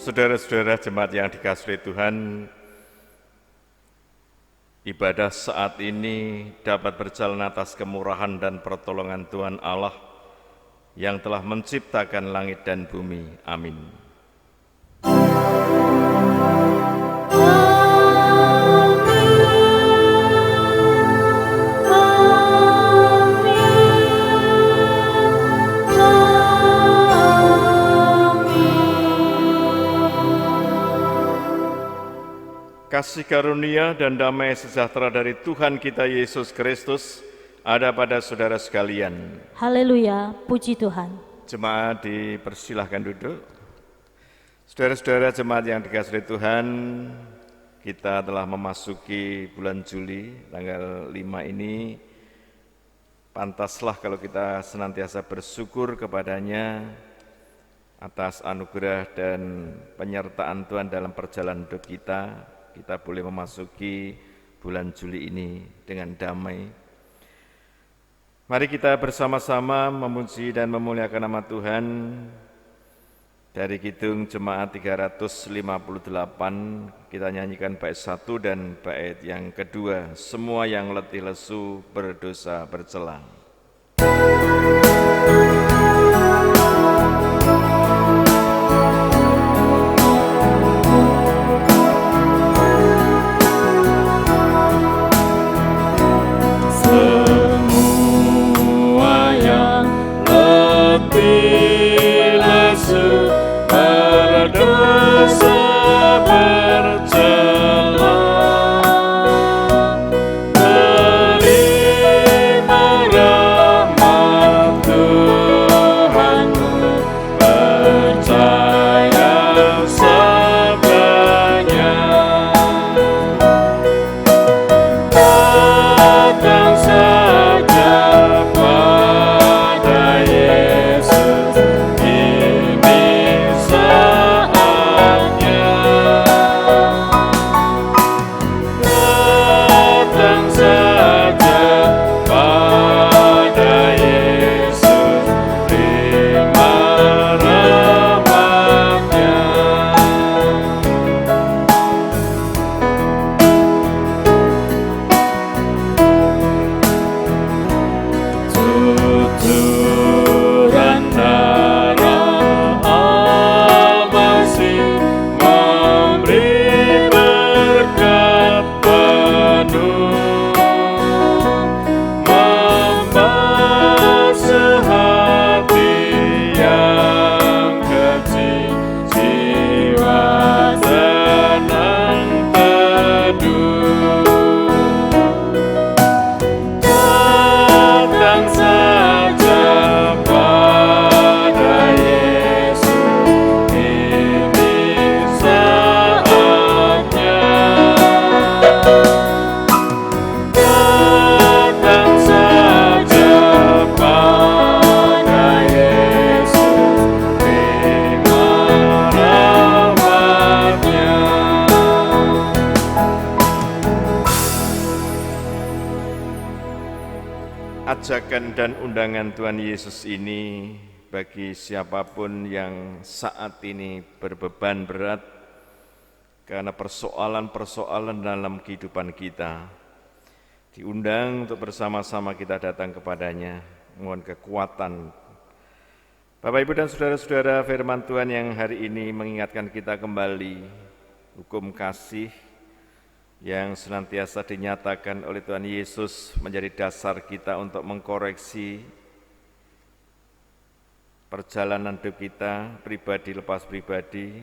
Saudara-saudara jemaat yang dikasihi Tuhan, ibadah saat ini dapat berjalan atas kemurahan dan pertolongan Tuhan Allah yang telah menciptakan langit dan bumi. Amin. Kasih karunia dan damai sejahtera dari Tuhan kita Yesus Kristus ada pada saudara sekalian. Haleluya, puji Tuhan. Jemaat dipersilahkan duduk. Saudara-saudara jemaat yang dikasihi Tuhan, kita telah memasuki bulan Juli, tanggal 5 ini. Pantaslah kalau kita senantiasa bersyukur kepadanya atas anugerah dan penyertaan Tuhan dalam perjalanan hidup kita. Kita boleh memasuki bulan Juli ini dengan damai. Mari kita bersama-sama memuji dan memuliakan nama Tuhan. Dari Kidung Jemaat 358, kita nyanyikan bait 1 dan bait yang kedua. Semua yang letih lesu berdosa bercela. Ajakan dan undangan Tuhan Yesus ini bagi siapapun yang saat ini berbeban berat karena persoalan-persoalan dalam kehidupan kita. Diundang untuk bersama-sama kita datang kepadanya, mohon kekuatan. Bapak, Ibu, dan saudara-saudara, firman Tuhan yang hari ini mengingatkan kita kembali hukum kasih yang senantiasa dinyatakan oleh Tuhan Yesus menjadi dasar kita untuk mengkoreksi perjalanan hidup kita, pribadi lepas pribadi,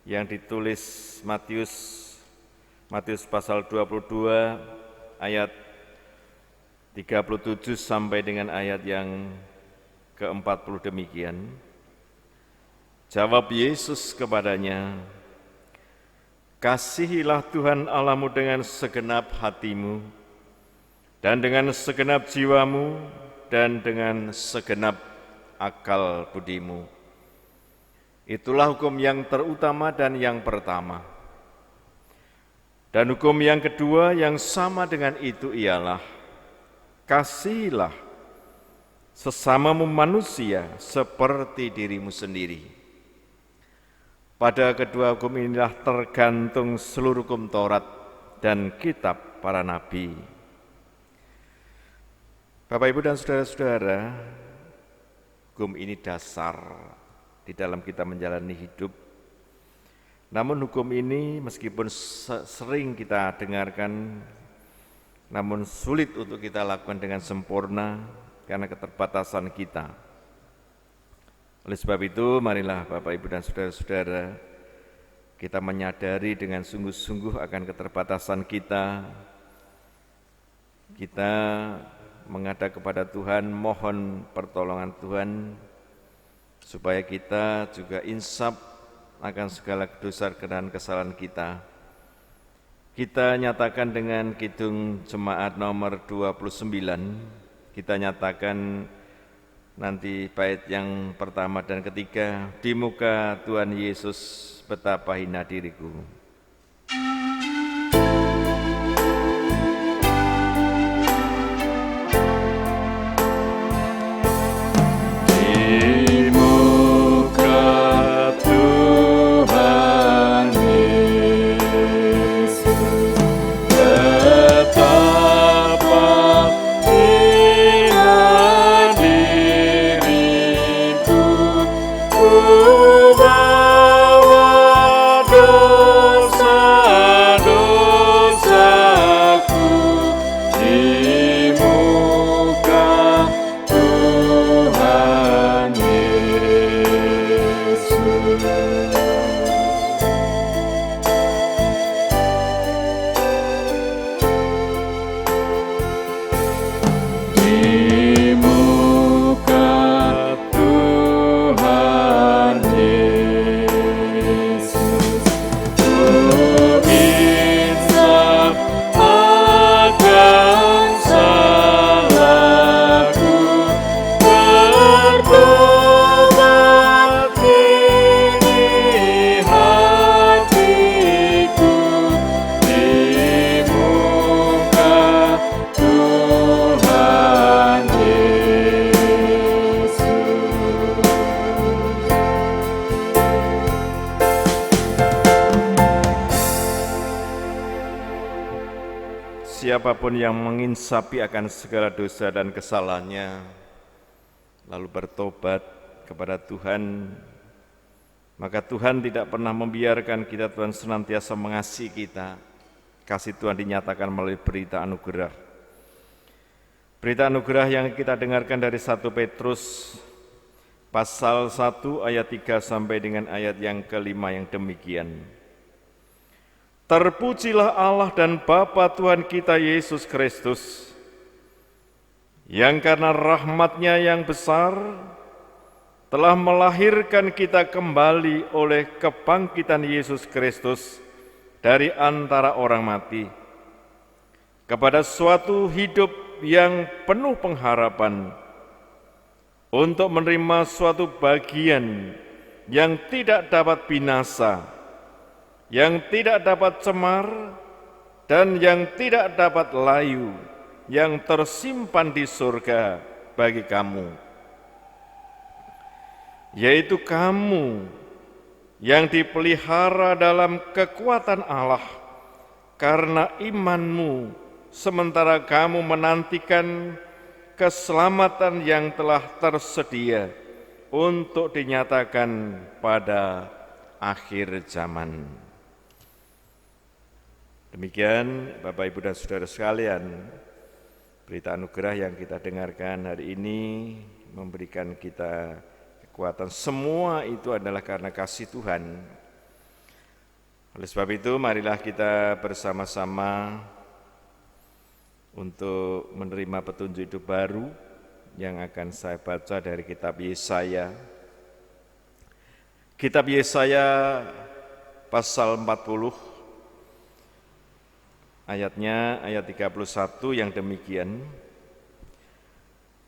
yang ditulis Matius pasal 22 ayat 37 sampai dengan ayat yang ke-40 demikian. Jawab Yesus kepadanya, "Kasihilah Tuhan Allahmu dengan segenap hatimu, dan dengan segenap jiwamu, dan dengan segenap akal budimu. Itulah hukum yang terutama dan yang pertama. Dan hukum yang kedua yang sama dengan itu ialah, kasihilah sesamamu manusia seperti dirimu sendiri. Pada kedua hukum inilah tergantung seluruh hukum Taurat dan kitab para nabi. Bapak, Ibu, dan saudara-saudara, hukum ini dasar di dalam kita menjalani hidup. Namun hukum ini meskipun sering kita dengarkan, namun sulit untuk kita lakukan dengan sempurna karena keterbatasan kita. Oleh sebab itu, marilah Bapak, Ibu, dan saudara-saudara, kita menyadari dengan sungguh-sungguh akan keterbatasan kita. Kita menghadap kepada Tuhan, mohon pertolongan Tuhan, supaya kita juga insaf akan segala dosa dan kesalahan kita. Kita nyatakan dengan Kidung Jemaat nomor 29, kita nyatakan nanti bait yang pertama dan ketiga, di muka Tuhan Yesus betapa hina diriku. Di muka Tuhan Yesus betapa hina diriku, ku bawa dosa-dosaku di muka Tuhan Yesus. Di muka Tuhan Yesus, ku insaf akan salahku, bertobat kini hatiku, di muka Tuhan Yesus. Siapapun yang menginsapi akan segala dosa dan kesalahannya, lalu bertobat kepada Tuhan, maka Tuhan tidak pernah membiarkan kita. Tuhan senantiasa mengasihi kita. Kasih Tuhan dinyatakan melalui berita anugerah. Berita anugerah yang kita dengarkan dari 1 Petrus pasal 1 ayat 3 sampai dengan ayat yang kelima yang demikian. Terpujilah Allah dan Bapa Tuhan kita Yesus Kristus, yang karena rahmat-Nya yang besar telah melahirkan kita kembali oleh kebangkitan Yesus Kristus dari antara orang mati, kepada suatu hidup yang penuh pengharapan, untuk menerima suatu bagian yang tidak dapat binasa, yang tidak dapat cemar, dan yang tidak dapat layu, yang tersimpan di surga bagi kamu, yaitu kamu yang dipelihara dalam kekuatan Allah karena imanmu, sementara kamu menantikan keselamatan yang telah tersedia untuk dinyatakan pada akhir zaman. Demikian Bapak, Ibu, dan saudara sekalian, berita anugerah yang kita dengarkan hari ini memberikan kita kekuatan. Semua itu adalah karena kasih Tuhan. Oleh sebab itu, marilah kita bersama-sama untuk menerima petunjuk hidup baru yang akan saya baca dari kitab Yesaya. Kitab Yesaya pasal 40, ayatnya ayat 31 yang demikian.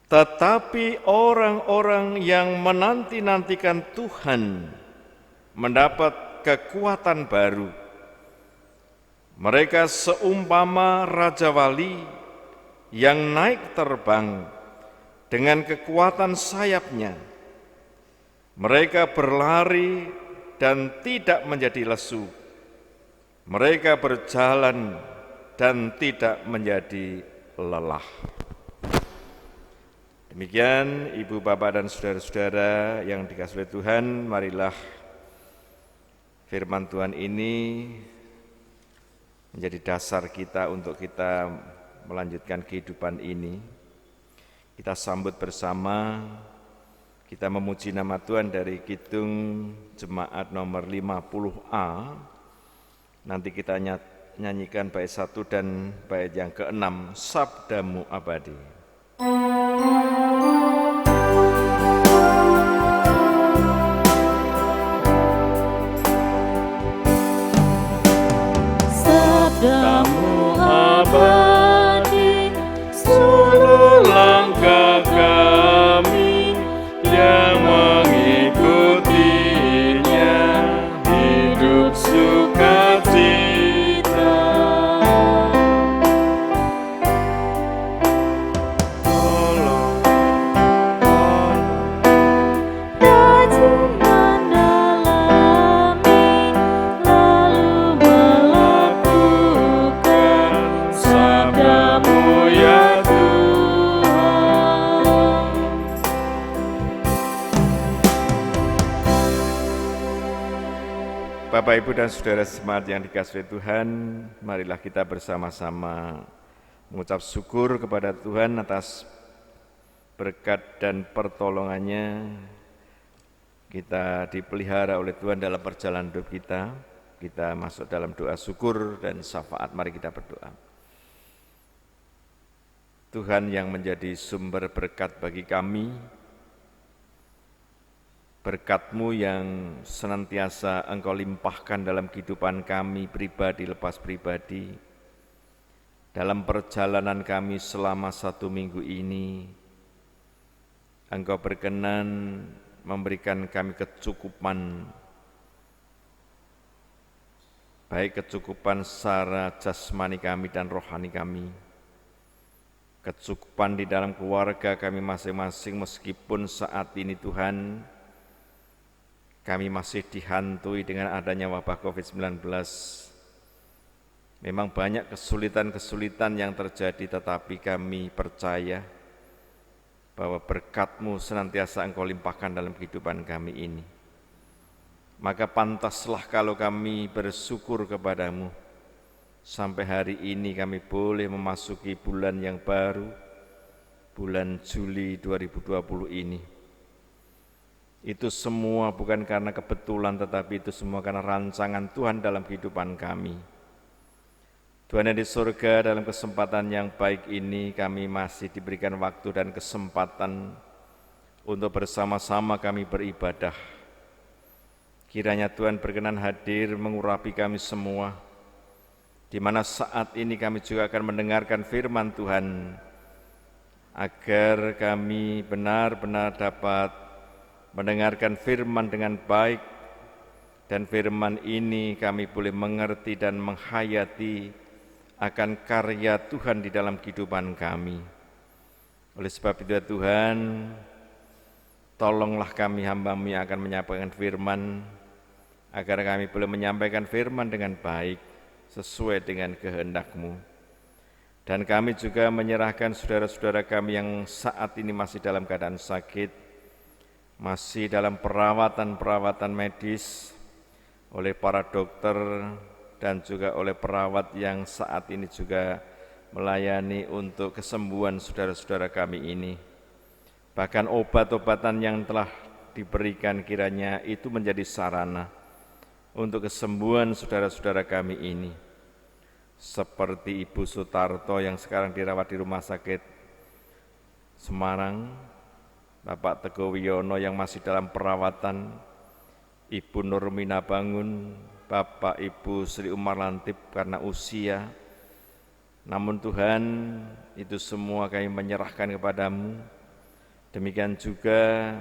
Tetapi orang-orang yang menanti-nantikan Tuhan mendapat kekuatan baru. Mereka seumpama Raja Wali yang naik terbang dengan kekuatan sayapnya. Mereka berlari dan tidak menjadi lesu. Mereka berjalan dan tidak menjadi lelah. Demikian Ibu, Bapak, dan saudara-saudara yang dikasihi oleh Tuhan, marilah firman Tuhan ini menjadi dasar kita untuk kita melanjutkan kehidupan ini. Kita sambut bersama, kita memuji nama Tuhan dari Kidung Jemaat nomor 50A. Nanti kita nyanyikan bait 1 dan bait yang ke-6, Sabdamu Abadi. Sabdamu abadi, seluruh langkah kami yang mengikutinya, hidup sukacita. Rajin mendalami, lalu melakukan sabdamu ya Tuhan. Bapak, Ibu, dan saudara semangat yang dikasihi Tuhan, marilah kita bersama-sama mengucap syukur kepada Tuhan atas berkat dan pertolongannya. Kita dipelihara oleh Tuhan dalam perjalanan hidup kita. Kita masuk dalam doa syukur dan syafaat. Mari kita berdoa. Tuhan yang menjadi sumber berkat bagi kami, berkat-Mu yang senantiasa Engkau limpahkan dalam kehidupan kami pribadi lepas pribadi, dalam perjalanan kami selama 1 minggu ini, Engkau berkenan memberikan kami kecukupan, baik kecukupan secara jasmani kami dan rohani kami, kecukupan di dalam keluarga kami masing-masing, meskipun saat ini Tuhan, kami masih dihantui dengan adanya wabah COVID-19. Memang banyak kesulitan-kesulitan yang terjadi, tetapi kami percaya bahwa berkat-Mu senantiasa Engkau limpahkan dalam kehidupan kami ini. Maka pantaslah kalau kami bersyukur kepadamu, sampai hari ini kami boleh memasuki bulan yang baru, bulan Juli 2020 ini. Itu semua bukan karena kebetulan, tetapi itu semua karena rancangan Tuhan dalam kehidupan kami. Tuhan yang di surga, dalam kesempatan yang baik ini kami masih diberikan waktu dan kesempatan untuk bersama-sama kami beribadah. Kiranya Tuhan berkenan hadir mengurapi kami semua, di mana saat ini kami juga akan mendengarkan firman Tuhan, agar kami benar-benar dapat mendengarkan firman dengan baik, dan firman ini kami boleh mengerti dan menghayati akan karya Tuhan di dalam kehidupan kami. Oleh sebab itu ya Tuhan, tolonglah kami hamba-Mu yang akan menyampaikan firman, agar kami boleh menyampaikan firman dengan baik, sesuai dengan kehendak-Mu. Dan kami juga menyerahkan saudara-saudara kami yang saat ini masih dalam keadaan sakit, masih dalam perawatan medis oleh para dokter dan juga oleh perawat yang saat ini juga melayani untuk kesembuhan saudara-saudara kami ini. Bahkan obat-obatan yang telah diberikan kiranya itu menjadi sarana untuk kesembuhan saudara-saudara kami ini. Seperti Ibu Sutarto yang sekarang dirawat di Rumah Sakit Semarang, Bapak Teguh Wiono yang masih dalam perawatan, Ibu Nurmina Bangun, Bapak Ibu Sri Umar Lantip karena usia. Namun Tuhan, itu semua kami menyerahkan kepadamu. Demikian juga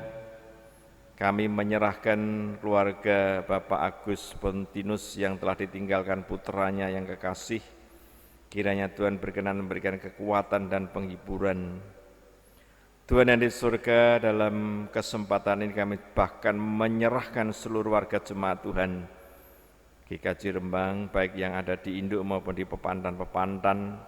kami menyerahkan keluarga Bapak Agus Pontinus yang telah ditinggalkan putranya yang kekasih. Kiranya Tuhan berkenan memberikan kekuatan dan penghiburan. Tuhan yang di surga, dalam kesempatan ini kami bahkan menyerahkan seluruh warga jemaat Tuhan GKJ Rembang, baik yang ada di induk maupun di pepantan-pepantan.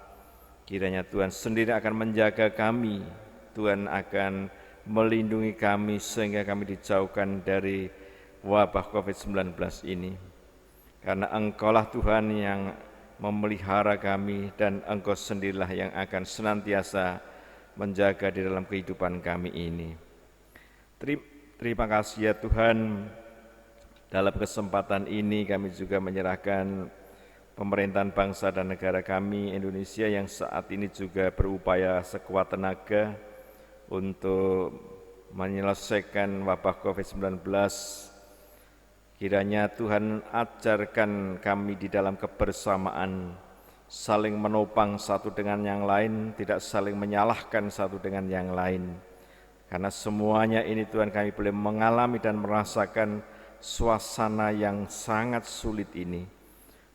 Kiranya Tuhan sendiri akan menjaga kami, Tuhan akan melindungi kami sehingga kami dijauhkan dari wabah COVID-19 ini. Karena Engkaulah Tuhan yang memelihara kami dan Engkau sendirilah yang akan senantiasa menjaga di dalam kehidupan kami ini. Terima kasih ya Tuhan, dalam kesempatan ini kami juga menyerahkan pemerintahan bangsa dan negara kami Indonesia yang saat ini juga berupaya sekuat tenaga untuk menyelesaikan wabah COVID-19. Kiranya Tuhan ajarkan kami di dalam kebersamaan, saling menopang satu dengan yang lain, tidak saling menyalahkan satu dengan yang lain. Karena semuanya ini Tuhan kami boleh mengalami dan merasakan suasana yang sangat sulit ini.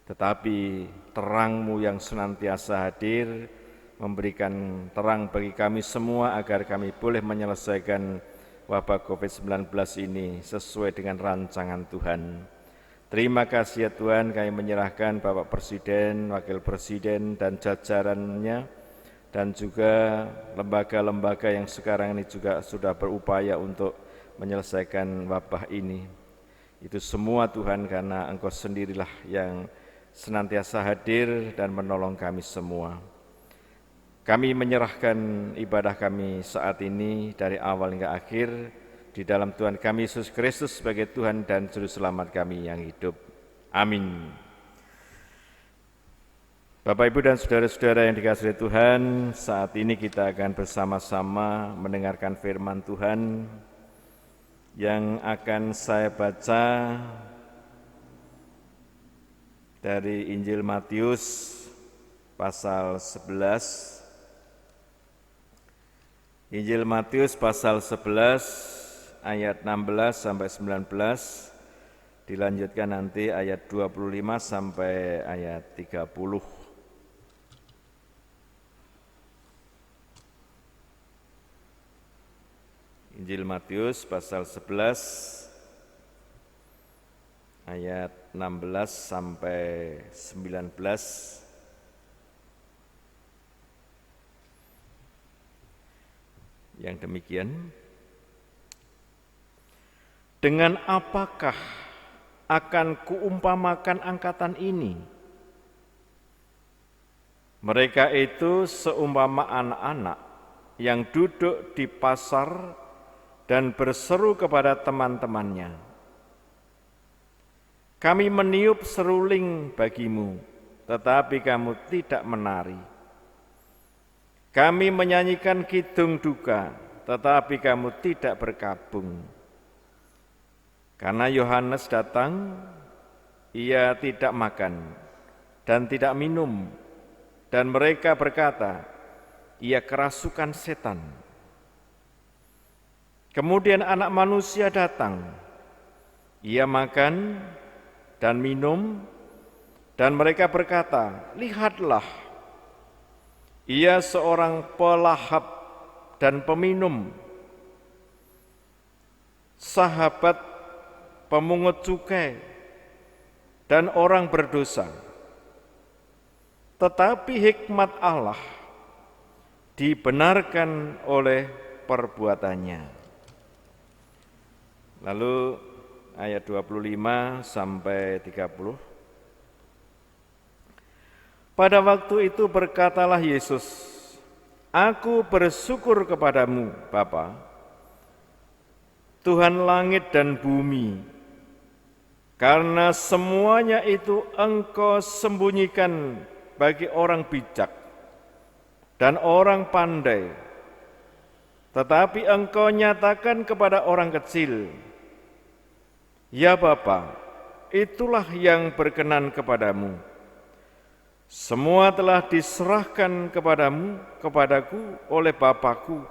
Tetapi terang-Mu yang senantiasa hadir, memberikan terang bagi kami semua agar kami boleh menyelesaikan wabah COVID-19 ini sesuai dengan rancangan Tuhan. Terima kasih ya Tuhan, kami menyerahkan Bapak Presiden, Wakil Presiden dan jajarannya dan juga lembaga-lembaga yang sekarang ini juga sudah berupaya untuk menyelesaikan wabah ini. Itu semua Tuhan karena Engkau sendirilah yang senantiasa hadir dan menolong kami semua. Kami menyerahkan ibadah kami saat ini dari awal hingga akhir di dalam Tuhan kami Yesus Kristus sebagai Tuhan dan Juru Selamat kami yang hidup. Amin. Bapak, Ibu, dan saudara-saudara yang dikasihi Tuhan, saat ini kita akan bersama-sama mendengarkan firman Tuhan yang akan saya baca dari Injil Matius pasal 11. Injil Matius pasal 11 ayat 16 sampai 19, dilanjutkan nanti ayat 25 sampai ayat 30. Injil Matius pasal 11 ayat 16 sampai 19. Yang demikian, dengan apakah akan kuumpamakan angkatan ini? Mereka itu seumpama anak-anak yang duduk di pasar dan berseru kepada teman-temannya, kami meniup seruling bagimu, tetapi kamu tidak menari. Kami menyanyikan kidung duka, tetapi kamu tidak berkabung. Karena Yohanes datang, ia tidak makan dan tidak minum, dan mereka berkata, ia kerasukan setan. Kemudian Anak Manusia datang, ia makan dan minum, dan mereka berkata, lihatlah, ia seorang pelahap dan peminum, sahabat pemungut cukai dan orang berdosa. Tetapi hikmat Allah dibenarkan oleh perbuatannya. Lalu ayat 25 sampai 30. Pada waktu itu berkatalah Yesus, aku bersyukur kepadamu, Bapa, Tuhan langit dan bumi, karena semuanya itu Engkau sembunyikan bagi orang bijak dan orang pandai, tetapi Engkau nyatakan kepada orang kecil. Ya Bapa, itulah yang berkenan kepadamu. Semua telah diserahkan kepadaku oleh Bapa-Ku,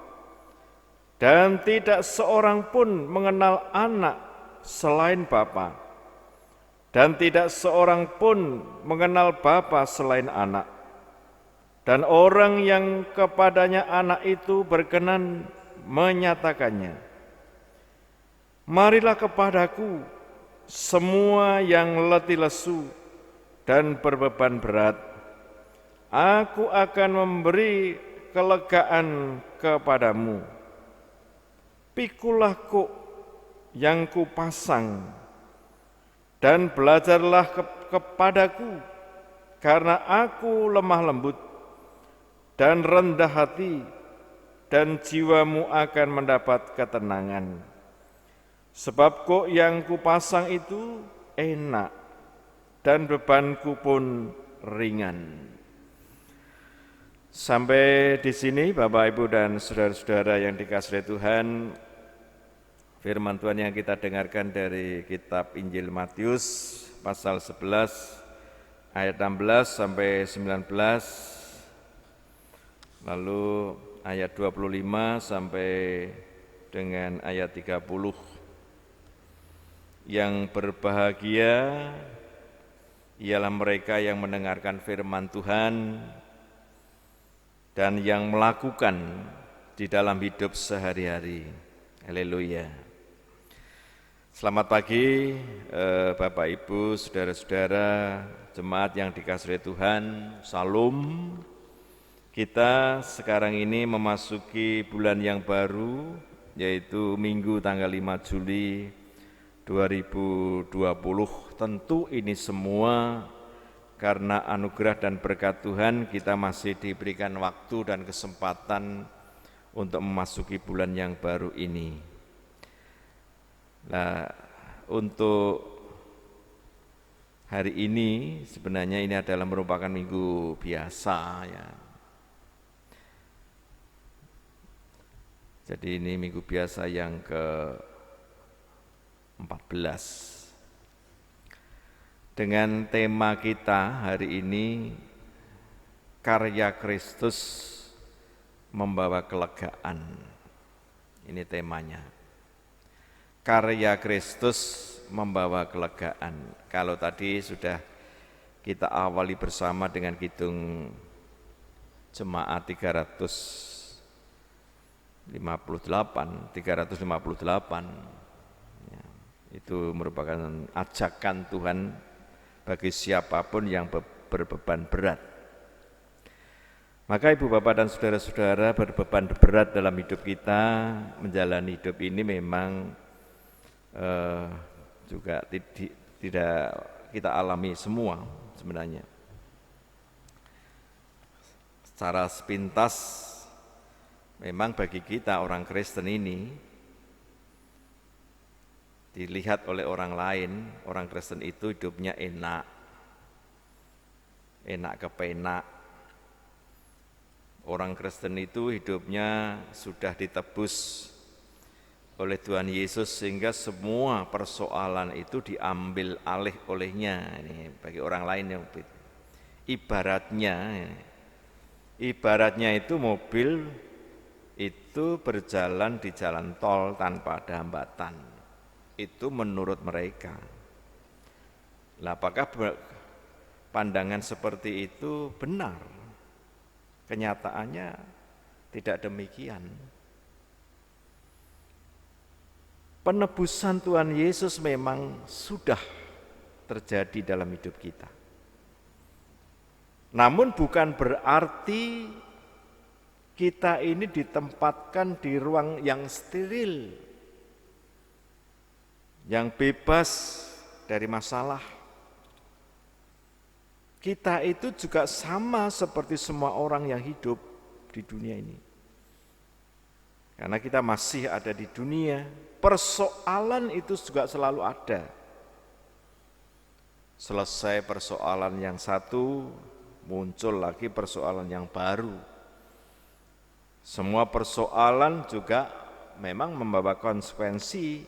dan tidak seorang pun mengenal anak selain Bapa, dan tidak seorang pun mengenal Bapa selain anak. Dan orang yang kepadanya anak itu berkenan menyatakannya. Marilah kepadaku semua yang letih lesu dan berbeban berat, aku akan memberi kelegaan kepadamu. Pikulah kuk yang kupasang dan belajarlah kepadaku, karena aku lemah lembut dan rendah hati, dan jiwamu akan mendapat ketenangan. Sebab kuk yang kupasang itu enak, dan bebanku pun ringan. Sampai di sini Bapak, Ibu, dan saudara-saudara yang dikasihi Tuhan, firman Tuhan yang kita dengarkan dari kitab Injil Matius pasal 11 ayat 16 sampai 19, lalu ayat 25 sampai dengan ayat 30. Yang berbahagia ialah mereka yang mendengarkan firman Tuhan dan yang melakukan di dalam hidup sehari-hari. Haleluya. Selamat pagi Bapak, Ibu, saudara-saudara, jemaat yang dikasihi Tuhan. Salam. Kita sekarang ini memasuki bulan yang baru, yaitu Minggu tanggal 5 Juli 2020. Tentu ini semua karena anugerah dan berkat Tuhan, kita masih diberikan waktu dan kesempatan untuk memasuki bulan yang baru ini. Nah, untuk hari ini sebenarnya ini adalah merupakan minggu biasa ya. Jadi ini minggu biasa yang ke-14. Dengan tema kita hari ini, karya Kristus membawa kelegaan. Ini temanya. Karya Kristus membawa kelegaan. Kalau tadi sudah kita awali bersama dengan kidung jemaat 358, ya, itu merupakan ajakan Tuhan bagi siapapun yang berbeban berat. Maka Ibu, Bapak, dan saudara-saudara, berbeban berat dalam hidup kita, menjalani hidup ini memang juga tidak kita alami semua sebenarnya. Secara sepintas memang bagi kita orang Kristen ini dilihat oleh orang lain, orang Kristen itu hidupnya enak kepenak. Orang Kristen itu hidupnya sudah ditebus oleh Tuhan Yesus sehingga semua persoalan itu diambil alih olehnya. Ini bagi orang lain yang ibaratnya itu mobil itu berjalan di jalan tol tanpa ada hambatan. Itu menurut mereka. Lah, apakah pandangan seperti itu benar? Kenyataannya tidak demikian. Penebusan Tuhan Yesus memang sudah terjadi dalam hidup kita. Namun bukan berarti kita ini ditempatkan di ruang yang steril, yang bebas dari masalah. Kita itu juga sama seperti semua orang yang hidup di dunia ini. Karena kita masih ada di dunia, persoalan itu juga selalu ada. Selesai persoalan yang satu, muncul lagi persoalan yang baru. Semua persoalan juga memang membawa konsekuensi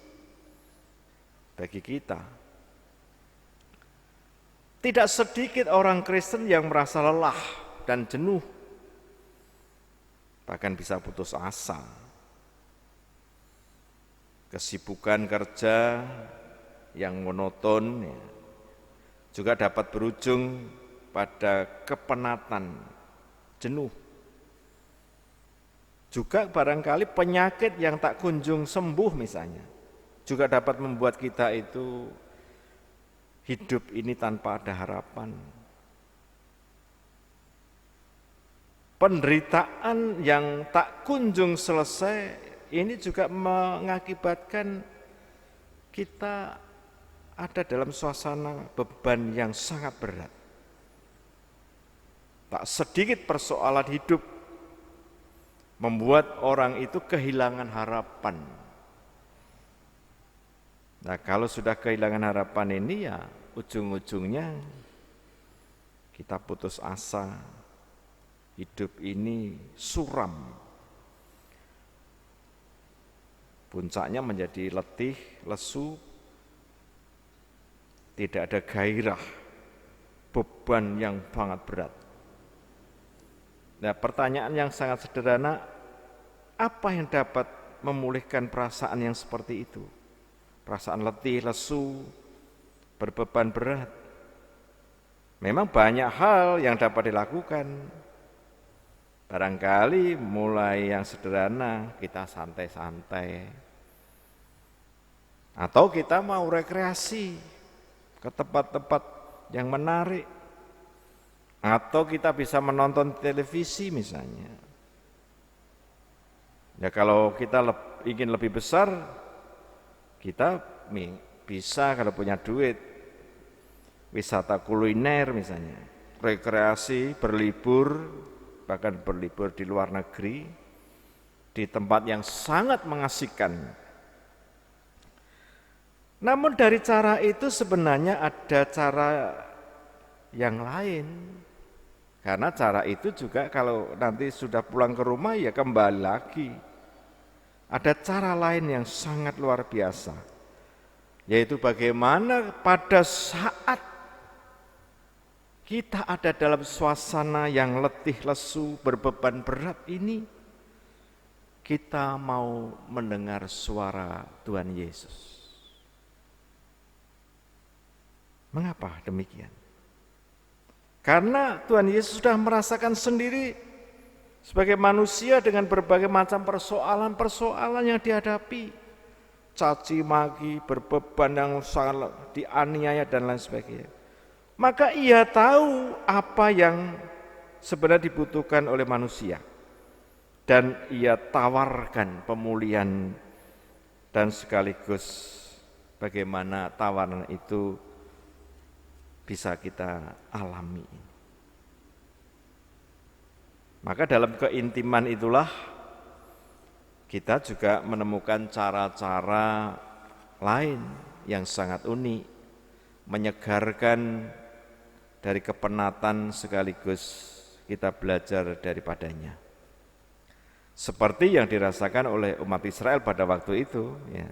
bagi kita. Tidak sedikit orang Kristen yang merasa lelah dan jenuh, bahkan bisa putus asa. Kesibukan kerja yang monoton juga dapat berujung pada kepenatan, jenuh. Juga barangkali penyakit yang tak kunjung sembuh misalnya, juga dapat membuat kita itu hidup ini tanpa ada harapan. Penderitaan yang tak kunjung selesai ini juga mengakibatkan kita ada dalam suasana beban yang sangat berat. Tak sedikit persoalan hidup membuat orang itu kehilangan harapan. Nah, kalau sudah kehilangan harapan ini ya ujung-ujungnya kita putus asa. Hidup ini suram. Puncaknya menjadi letih, lesu, tidak ada gairah, beban yang sangat berat. Nah, pertanyaan yang sangat sederhana, apa yang dapat memulihkan perasaan yang seperti itu? Perasaan letih, lesu, berbeban berat. Memang banyak hal yang dapat dilakukan. Barangkali mulai yang sederhana, kita santai-santai. Atau kita mau rekreasi ke tempat-tempat yang menarik. Atau kita bisa menonton televisi misalnya. Ya kalau kita ingin lebih besar, kita bisa kalau punya duit, wisata kuliner misalnya, rekreasi, berlibur, bahkan berlibur di luar negeri, di tempat yang sangat mengasihkan. Namun dari cara itu sebenarnya ada cara yang lain. Karena cara itu juga kalau nanti sudah pulang ke rumah ya kembali lagi. Ada cara lain yang sangat luar biasa. Yaitu bagaimana pada saat kita ada dalam suasana yang letih, lesu, berbeban berat ini, kita mau mendengar suara Tuhan Yesus. Mengapa demikian? Karena Tuhan Yesus sudah merasakan sendiri sebagai manusia dengan berbagai macam persoalan-persoalan yang dihadapi. Caci maki, berbeban yang sangat dianiaya dan lain sebagainya. Maka ia tahu apa yang sebenarnya dibutuhkan oleh manusia. Dan ia tawarkan pemulihan dan sekaligus bagaimana tawaran itu bisa kita alami. Maka dalam keintiman itulah kita juga menemukan cara-cara lain yang sangat unik, menyegarkan dari kepenatan sekaligus kita belajar daripadanya. Seperti yang dirasakan oleh umat Israel pada waktu itu. Ya.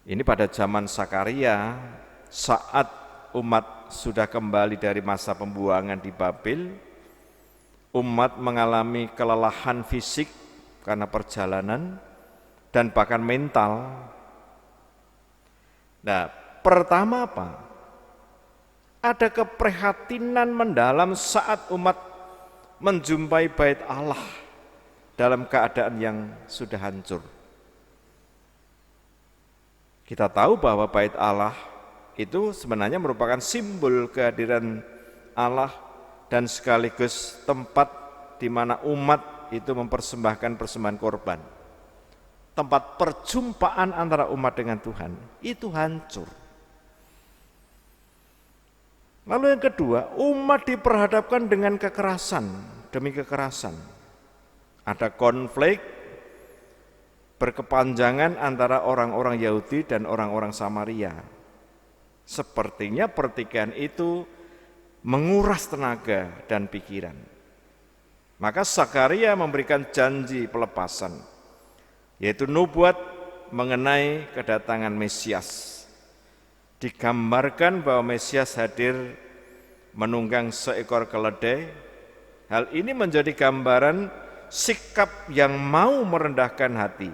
Ini pada zaman Sakaria, saat umat sudah kembali dari masa pembuangan di Babel, umat mengalami kelelahan fisik karena perjalanan dan bahkan mental. Nah, pertama apa? Ada keprihatinan mendalam saat umat menjumpai bait Allah dalam keadaan yang sudah hancur. Kita tahu bahwa bait Allah itu sebenarnya merupakan simbol kehadiran Allah dan sekaligus tempat di mana umat itu mempersembahkan persembahan korban. Tempat perjumpaan antara umat dengan Tuhan itu hancur. Lalu yang kedua, umat diperhadapkan dengan kekerasan demi kekerasan. Ada konflik berkepanjangan antara orang-orang Yahudi dan orang-orang Samaria. Sepertinya pertikaian itu menguras tenaga dan pikiran. Maka Sakaria memberikan janji pelepasan, yaitu nubuat mengenai kedatangan Mesias. Digambarkan bahwa Mesias hadir menunggang seekor keledai. Hal ini menjadi gambaran sikap yang mau merendahkan hati,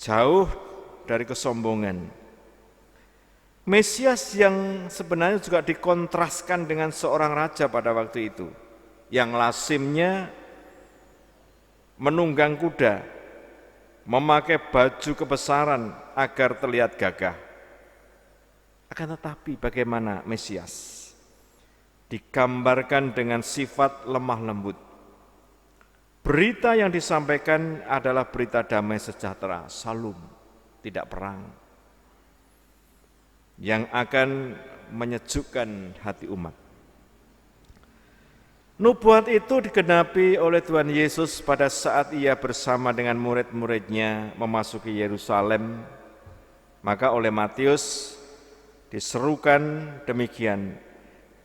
jauh dari kesombongan. Mesias yang sebenarnya juga dikontraskan dengan seorang raja pada waktu itu, yang lazimnya menunggang kuda, memakai baju kebesaran agar terlihat gagah. Akan tetapi bagaimana Mesias? Digambarkan dengan sifat lemah lembut. Berita yang disampaikan adalah berita damai sejahtera, salum, tidak perang, yang akan menyejukkan hati umat. Nubuat itu digenapi oleh Tuhan Yesus pada saat ia bersama dengan murid-muridnya memasuki Yerusalem. Maka oleh Matius diserukan demikian,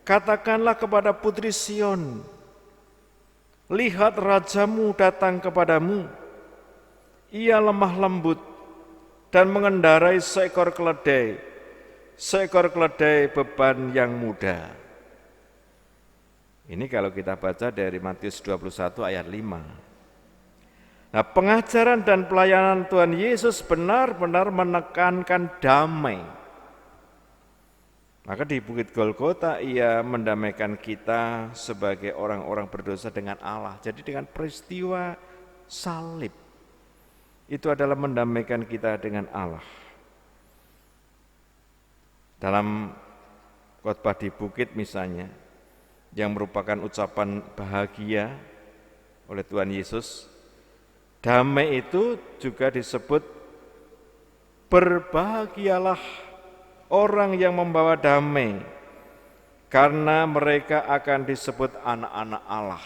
katakanlah kepada putri Sion, lihat rajamu datang kepadamu, ia lemah lembut dan mengendarai seekor keledai beban yang muda. Ini kalau kita baca dari Matius 21 ayat 5. Nah, pengajaran dan pelayanan Tuhan Yesus benar-benar menekankan damai. Maka di Bukit Golgota ia mendamaikan kita sebagai orang-orang berdosa dengan Allah. Jadi dengan peristiwa salib itu adalah mendamaikan kita dengan Allah. Dalam khotbah di bukit misalnya, yang merupakan ucapan bahagia oleh Tuhan Yesus, damai itu juga disebut berbahagialah orang yang membawa damai, karena mereka akan disebut anak-anak Allah.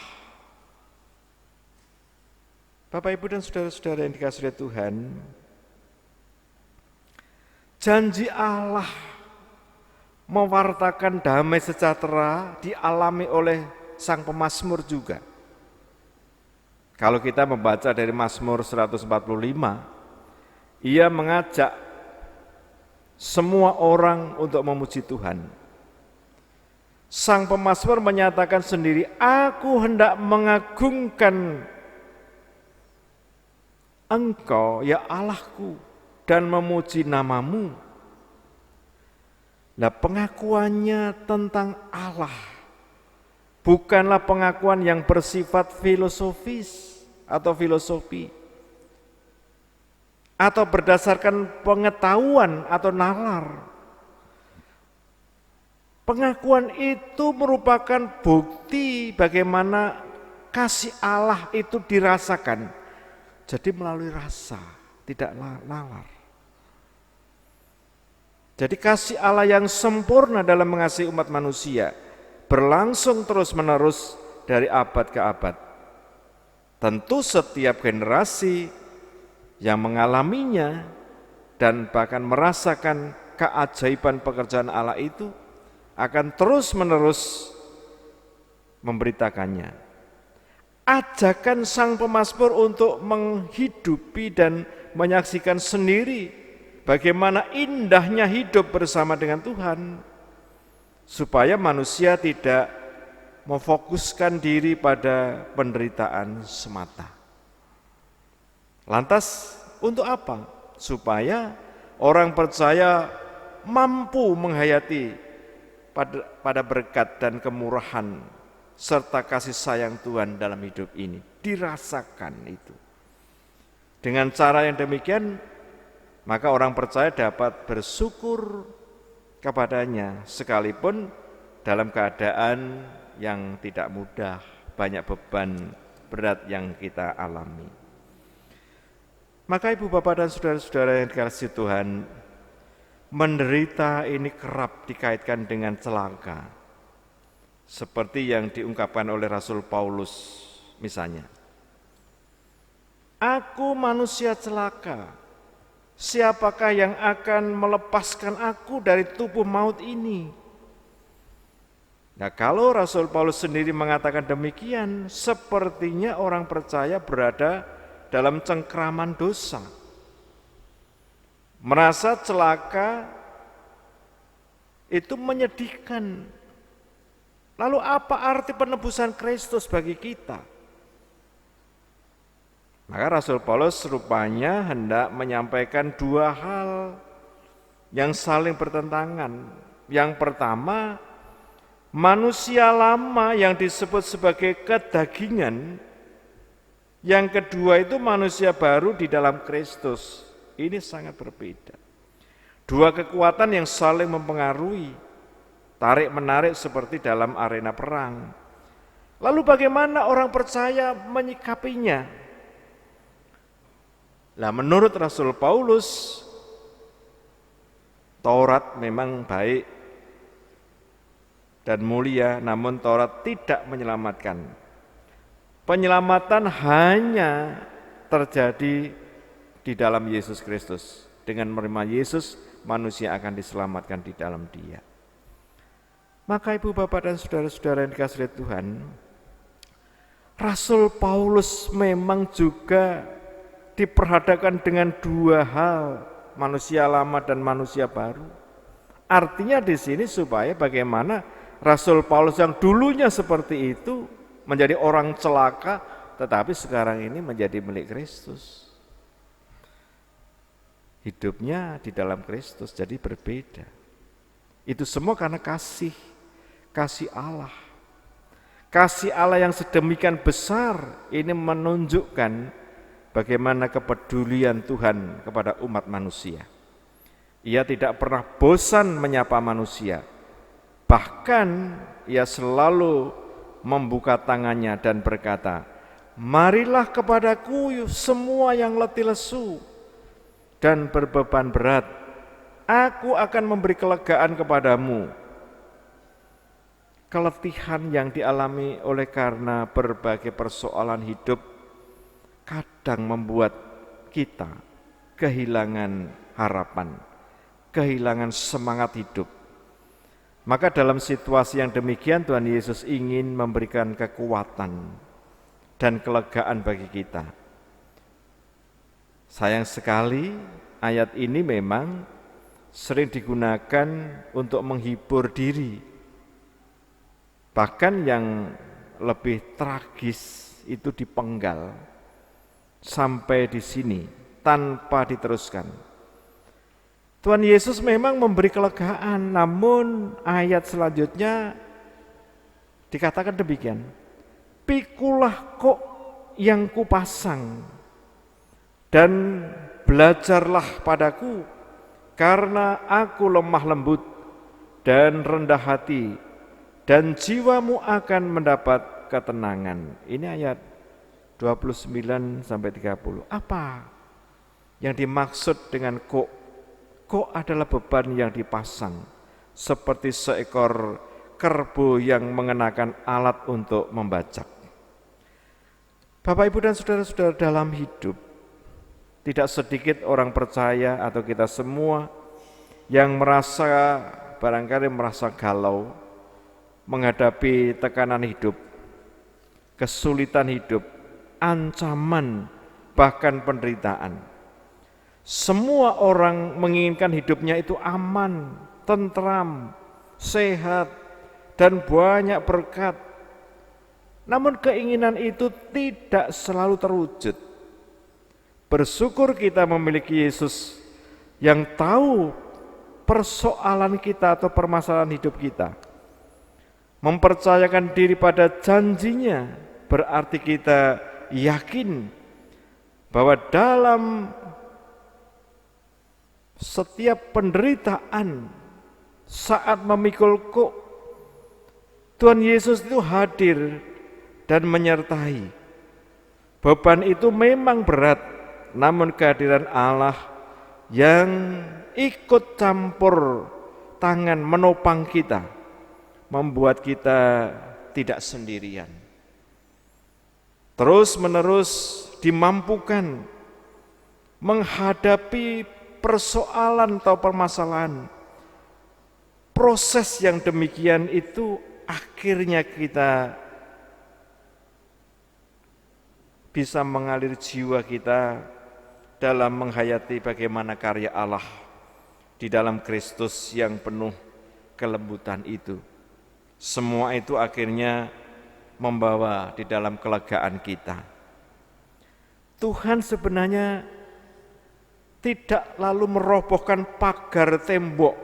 Bapak, Ibu, dan saudara-saudara yang dikasihi Tuhan, janji Allah mewartakan damai sejahtera dialami oleh sang pemazmur juga. Kalau kita membaca dari Mazmur 145, ia mengajak semua orang untuk memuji Tuhan. Sang pemazmur menyatakan sendiri, aku hendak mengagungkan Engkau ya Allahku dan memuji namamu. Nah, pengakuannya tentang Allah bukanlah pengakuan yang bersifat filosofis atau filosofi, atau berdasarkan pengetahuan atau nalar. Pengakuan itu merupakan bukti bagaimana kasih Allah itu dirasakan. Jadi melalui rasa, tidak nalar. Jadi kasih Allah yang sempurna dalam mengasihi umat manusia berlangsung terus-menerus dari abad ke abad. Tentu setiap generasi yang mengalaminya dan bahkan merasakan keajaiban pekerjaan Allah itu akan terus-menerus memberitakannya. Ajakan sang pemazmur untuk menghidupi dan menyaksikan sendiri bagaimana indahnya hidup bersama dengan Tuhan, supaya manusia tidak memfokuskan diri pada penderitaan semata. Lantas untuk apa? Supaya orang percaya mampu menghayati pada berkat dan kemurahan serta kasih sayang Tuhan dalam hidup ini. Dirasakan itu. Dengan cara yang demikian, maka orang percaya dapat bersyukur kepadanya sekalipun dalam keadaan yang tidak mudah, banyak beban berat yang kita alami. Maka Ibu, Bapak, dan saudara-saudara yang dikasihi Tuhan, menderita ini kerap dikaitkan dengan celaka, seperti yang diungkapkan oleh Rasul Paulus misalnya. Aku manusia celaka, siapakah yang akan melepaskan aku dari tubuh maut ini? Nah, kalau Rasul Paulus sendiri mengatakan demikian, sepertinya orang percaya berada dalam cengkraman dosa. Merasa celaka itu menyedihkan. Lalu apa arti penebusan Kristus bagi kita? Maka Rasul Paulus rupanya hendak menyampaikan dua hal yang saling bertentangan. Yang pertama, manusia lama yang disebut sebagai kedagingan Yang kedua itu manusia baru di dalam Kristus. Ini sangat berbeda. Dua kekuatan yang saling mempengaruhi, tarik-menarik seperti dalam arena perang. Lalu bagaimana orang percaya menyikapinya? Nah, menurut Rasul Paulus, Taurat memang baik dan mulia, namun Taurat tidak menyelamatkan. Penyelamatan hanya terjadi di dalam Yesus Kristus. Dengan menerima Yesus, manusia akan diselamatkan di dalam Dia. Maka ibu, bapak, dan saudara-saudara yang dikasihi Tuhan, Rasul Paulus memang juga diperhadapkan dengan dua hal, manusia lama dan manusia baru. Artinya di sini supaya bagaimana Rasul Paulus yang dulunya seperti itu menjadi orang celaka, tetapi sekarang ini menjadi milik Kristus. Hidupnya di dalam Kristus jadi berbeda. Itu semua karena kasih Allah. Kasih Allah yang sedemikian besar ini menunjukkan bagaimana kepedulian Tuhan kepada umat manusia. Ia tidak pernah bosan menyapa manusia. Bahkan ia selalu membuka tangannya dan berkata, "Marilah kepadaku semua yang letih lesu dan berbeban berat. Aku akan memberi kelegaan kepadamu." Keletihan yang dialami oleh karena berbagai persoalan hidup kadang membuat kita kehilangan harapan, kehilangan semangat hidup. Maka dalam situasi yang demikian Tuhan Yesus ingin memberikan kekuatan dan kelegaan bagi kita. Sayang sekali ayat ini memang sering digunakan untuk menghibur diri. Bahkan yang lebih tragis itu dipenggal sampai di sini tanpa diteruskan. Tuhan Yesus memang memberi kelegaan, namun ayat selanjutnya dikatakan demikian, "Pikulah kok yang kupasang dan belajarlah padaku, karena aku lemah lembut dan rendah hati, dan jiwamu akan mendapat ketenangan." Ini ayat 29 sampai 30. Apa yang dimaksud dengan kok? Kok adalah beban yang dipasang seperti seekor kerbau yang mengenakan alat untuk membajak. Bapak, Ibu, dan saudara-saudara dalam hidup, tidak sedikit orang percaya atau kita semua yang barangkali merasa galau menghadapi tekanan hidup, kesulitan hidup, ancaman, bahkan penderitaan. Semua orang menginginkan hidupnya itu aman, tentram, sehat, dan banyak berkat. Namun keinginan itu tidak selalu terwujud. Bersyukur kita memiliki Yesus yang tahu persoalan kita atau permasalahan hidup kita. Mempercayakan diri pada janjinya berarti kita yakin bahwa dalam setiap penderitaan saat memikul kuk, Tuhan Yesus itu hadir dan menyertai. Beban itu memang berat, namun kehadiran Allah yang ikut campur tangan menopang kita, membuat kita tidak sendirian. Terus menerus dimampukan menghadapi persoalan atau permasalahan. Proses yang demikian itu akhirnya kita bisa mengalir jiwa kita dalam menghayati bagaimana karya Allah di dalam Kristus yang penuh kelembutan itu. Semua itu akhirnya membawa di dalam kelegaan kita. Tuhan sebenarnya tidak lalu merobohkan pagar tembok,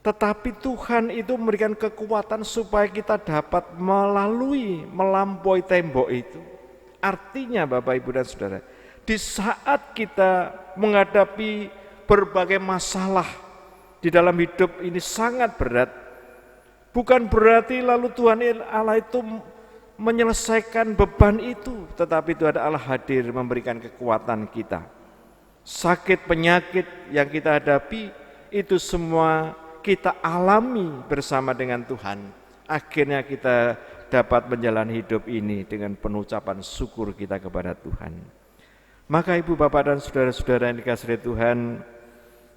tetapi Tuhan itu memberikan kekuatan supaya kita dapat melampaui tembok itu. Artinya Bapak, Ibu, dan Saudara, di saat kita menghadapi berbagai masalah di dalam hidup ini sangat berat, bukan berarti lalu Tuhan Allah itu menyelesaikan beban itu, tetapi Tuhan Allah hadir memberikan kekuatan kita. Sakit penyakit yang kita hadapi itu semua kita alami bersama dengan Tuhan. Akhirnya kita dapat menjalani hidup ini dengan penuh ucapan syukur kita kepada Tuhan. Maka Ibu, Bapak, dan saudara-saudara yang dikasihi Tuhan,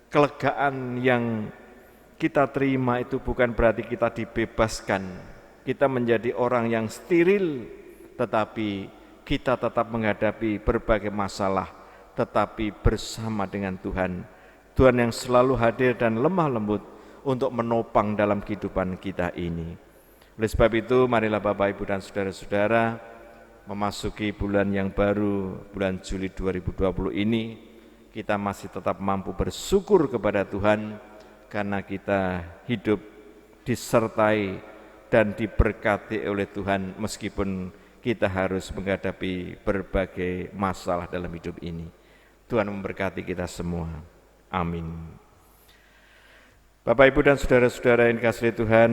kelegaan yang kita terima itu bukan berarti kita dibebaskan, kita menjadi orang yang steril, tetapi kita tetap menghadapi berbagai masalah, tetapi bersama dengan Tuhan. Tuhan yang selalu hadir dan lemah lembut untuk menopang dalam kehidupan kita ini. Oleh sebab itu, marilah Bapak, Ibu, dan saudara-saudara memasuki bulan yang baru, bulan Juli 2020 ini, kita masih tetap mampu bersyukur kepada Tuhan karena kita hidup disertai dan diberkati oleh Tuhan meskipun kita harus menghadapi berbagai masalah dalam hidup ini. Tuhan memberkati kita semua. Amin. Bapak, Ibu, dan saudara-saudara yang dikasihi Tuhan,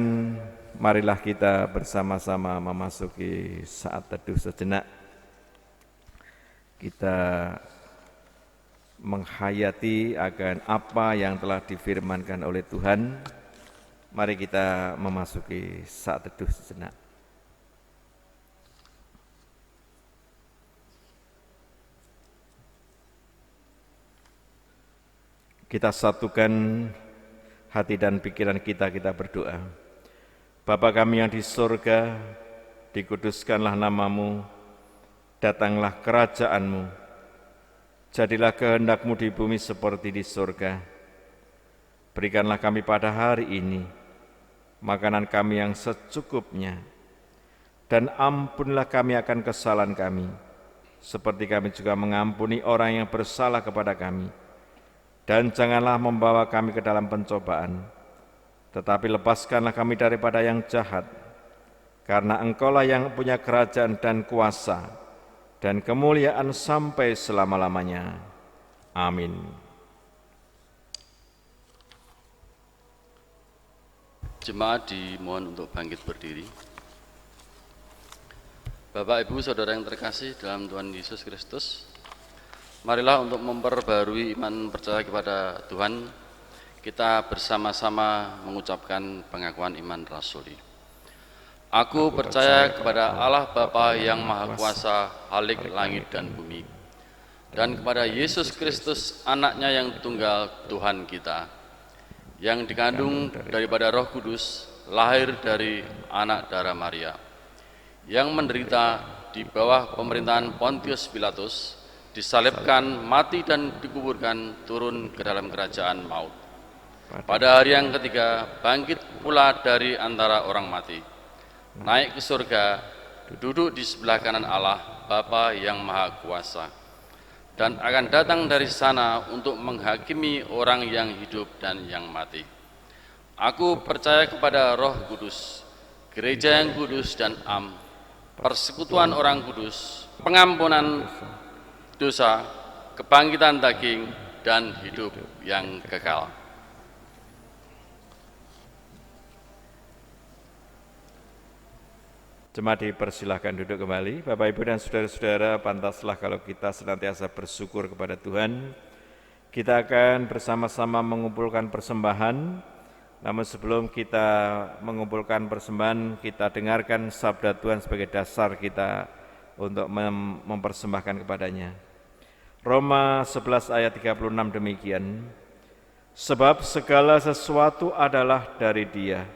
marilah kita bersama-sama memasuki saat teduh sejenak. Kita menghayati akan apa yang telah difirmankan oleh Tuhan. Mari kita memasuki saat teduh sejenak. Kita satukan hati dan pikiran kita berdoa. Bapa kami yang di surga, dikuduskanlah namamu, datanglah kerajaanmu, jadilah kehendak-Mu di bumi seperti di surga. Berikanlah kami pada hari ini makanan kami yang secukupnya, dan ampunlah kami akan kesalahan kami, seperti kami juga mengampuni orang yang bersalah kepada kami. Dan janganlah membawa kami ke dalam pencobaan, tetapi lepaskanlah kami daripada yang jahat, karena Engkaulah yang punya kerajaan dan kuasa dan kemuliaan sampai selama-lamanya. Amin. Jemaat dimohon untuk bangkit berdiri. Bapak, Ibu, Saudara yang terkasih dalam Tuhan Yesus Kristus, marilah untuk memperbarui iman percaya kepada Tuhan, kita bersama-sama mengucapkan pengakuan iman rasuli. Aku percaya kepada Allah Bapa yang Maha Kuasa, Halik langit dan bumi, dan kepada Yesus Kristus, anaknya yang tunggal Tuhan kita, yang dikandung daripada Roh Kudus, lahir dari anak darah Maria, yang menderita di bawah pemerintahan Pontius Pilatus, disalibkan, mati dan dikuburkan, turun ke dalam kerajaan maut. Pada hari yang ketiga, bangkit pula dari antara orang mati, naik ke surga, duduk di sebelah kanan Allah, Bapa yang Maha Kuasa, dan akan datang dari sana untuk menghakimi orang yang hidup dan yang mati. Aku percaya kepada Roh Kudus, gereja yang kudus dan am, persekutuan orang kudus, pengampunan dosa, kebangkitan daging, dan hidup yang kekal. Jemaat dipersilahkan duduk kembali. Bapak, Ibu, dan saudara-saudara, pantaslah kalau kita senantiasa bersyukur kepada Tuhan. Kita akan bersama-sama mengumpulkan persembahan. Namun sebelum kita mengumpulkan persembahan, kita dengarkan sabda Tuhan sebagai dasar kita untuk mempersembahkan kepadanya. Roma 11 ayat 36 demikian, sebab segala sesuatu adalah dari Dia,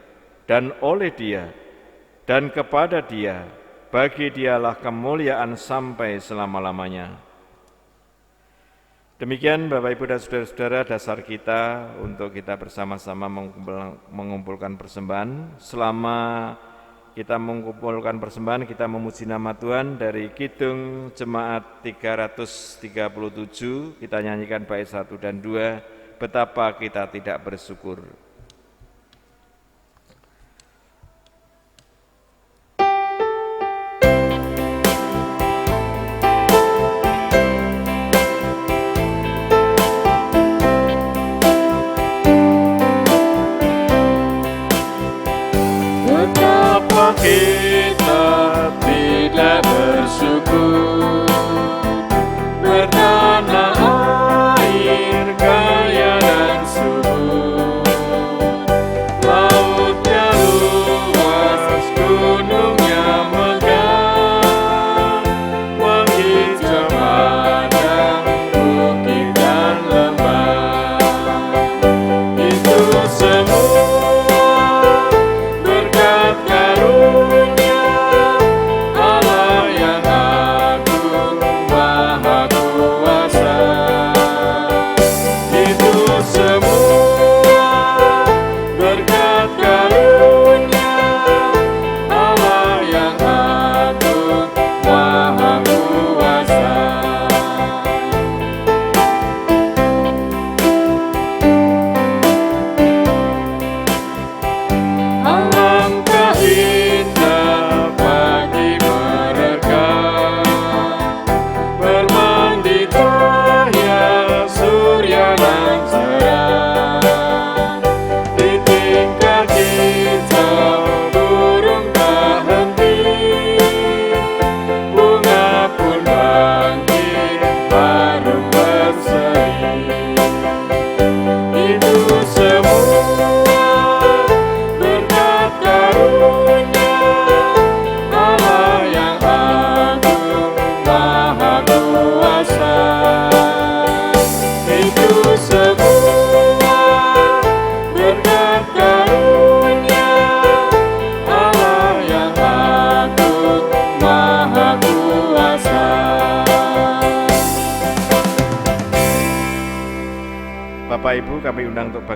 dan oleh Dia, dan kepada Dia, bagi Dialah kemuliaan sampai selama-lamanya. Demikian Bapak, Ibu, dan saudara-saudara, dasar kita untuk kita bersama-sama mengumpulkan persembahan. Selama kita mengumpulkan persembahan, kita memuji nama Tuhan. Dari Kidung Jemaat 337, kita nyanyikan bait 1 dan 2, betapa kita tidak bersyukur.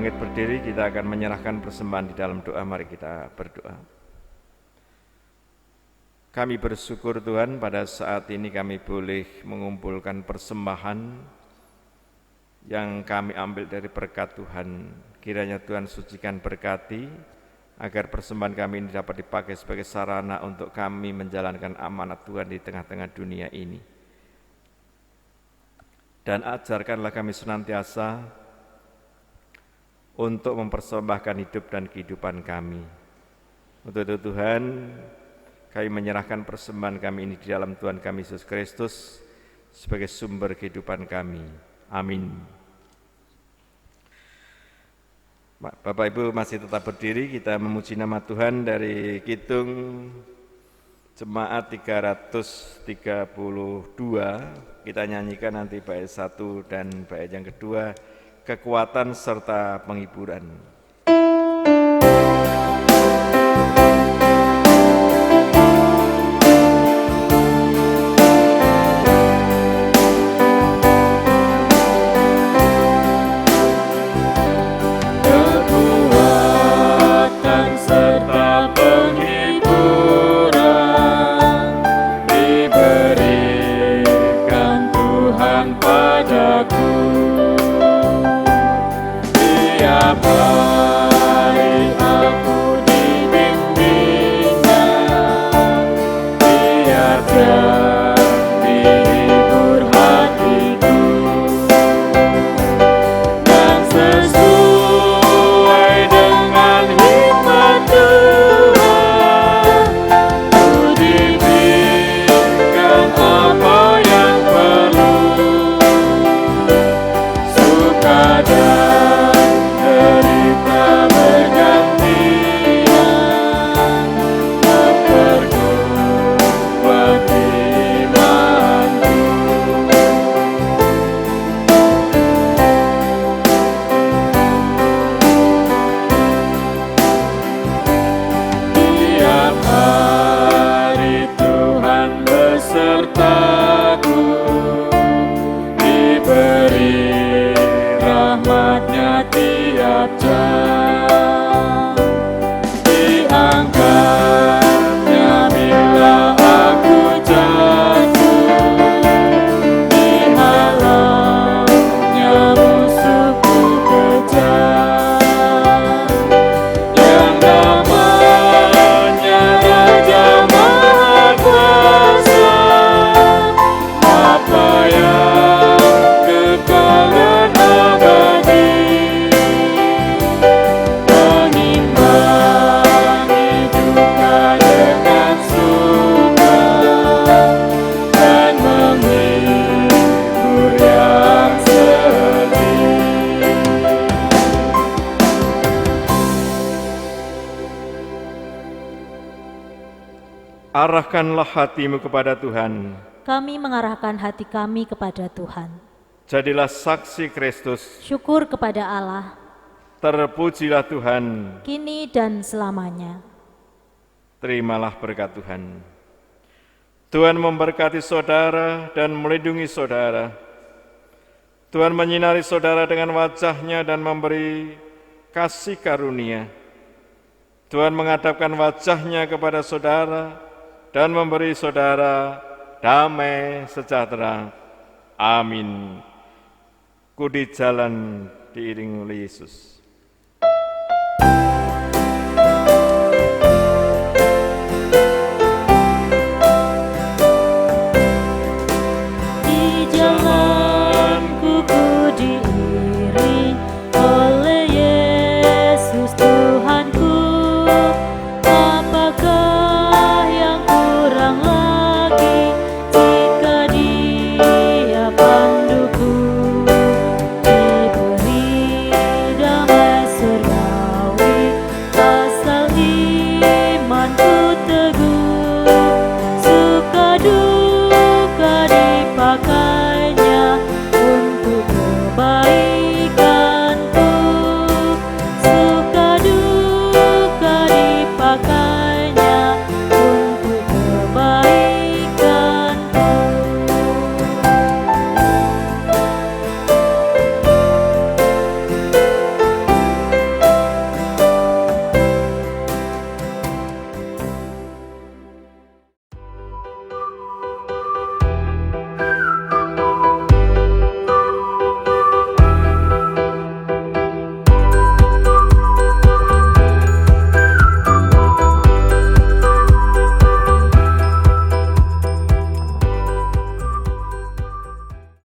bangkit berdiri, kita akan menyerahkan persembahan di dalam doa. Mari kita berdoa. Kami bersyukur Tuhan, pada saat ini kami boleh mengumpulkan persembahan yang kami ambil dari berkat Tuhan. Kiranya Tuhan sucikan, berkati, agar persembahan kami ini dapat dipakai sebagai sarana untuk kami menjalankan amanat Tuhan di tengah-tengah dunia ini. Dan ajarkanlah kami senantiasa untuk mempersembahkan hidup dan kehidupan kami. Untuk itu Tuhan, kami menyerahkan persembahan kami ini di dalam Tuhan kami Yesus Kristus sebagai sumber kehidupan kami. Amin. Bapak Ibu masih tetap berdiri, kita memuji nama Tuhan dari Kidung Jemaat 332. Kita nyanyikan nanti bait 1 dan bait yang kedua, kekuatan serta penghiburan. Kekuatan serta penghiburan diberikan Tuhan padaku. Tiap hari aku dibimbingnya, biar terhibur hatiku, dan sesuai dengan hikmat Tuhan, ku diberikan apa yang perlu, suka dan derita bergantian, memperkuat imanku. Tiap hari Tuhan besertaku, diberi rahmat-Nya tiap jam, diangkatnya bila aku jatuh, dihalangnya musuhku kejam, yang namanya Raja Maha Kuasa, Bapa yang kekal dan abadi, mengimbangi duka dengan suka, dan menghibur yang sedih. Arahkanlah hatimu kepada Tuhan. Kami mengarahkan hati kami kepada Tuhan. Jadilah saksi Kristus. Syukur kepada Allah, Terpujilah Tuhan. kini dan selamanya. Terimalah berkat Tuhan. Tuhan memberkati saudara dan melindungi saudara. Tuhan menyinari saudara dengan wajah-Nya dan memberi kasih karunia. Tuhan menghadapkan wajah-Nya kepada saudara dan memberi saudara damai sejahtera. Amin. Kudi jalan diiringi oleh Yesus.